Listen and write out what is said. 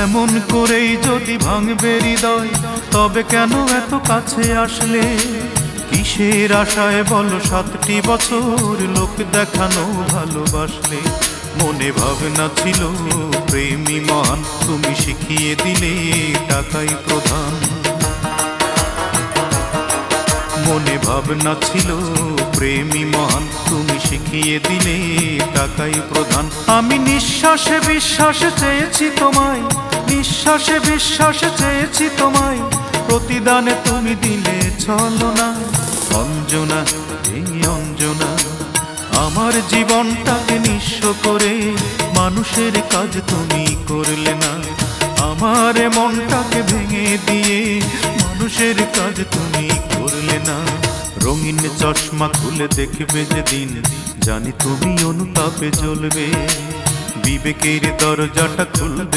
এমন করেই যদি ভাঙবে হৃদয়, তবে কেন এত কাছে আসলে? কিসের আশায় বলো 7টি বছর লোক দেখানো ভালোবাসলে? মনে ভাবনা ছিল প্রেমী মহান, তুমি শিখিয়ে দিলে টাকাই প্রধান। মনে ভাবনা ছিল প্রেমী মহান, তুমি শিখিয়ে দিলে টাকাই প্রধান। আমি নিঃশ্বাসে বিশ্বাসে চেয়েছি তোমায়, নিঃশ্বাসে বিশ্বাসে চেয়েছি তোমায়, প্রতিদানে তুমি দিলে ছলনা। অঞ্জনা, এই অঞ্জনা, আমার জীবনটাকে নিঃস্ব করে মানুষের কাজ তুমি করলে না। আমার মনটাকে ভেঙে দিয়ে মানুষের কাজ তুমি করলে না। রঙিন চশমা খুলে দেখবে যেদিন, জানি তুমি অনুতাপে জ্বলবে। বিবেকের দরজাটা খুলবে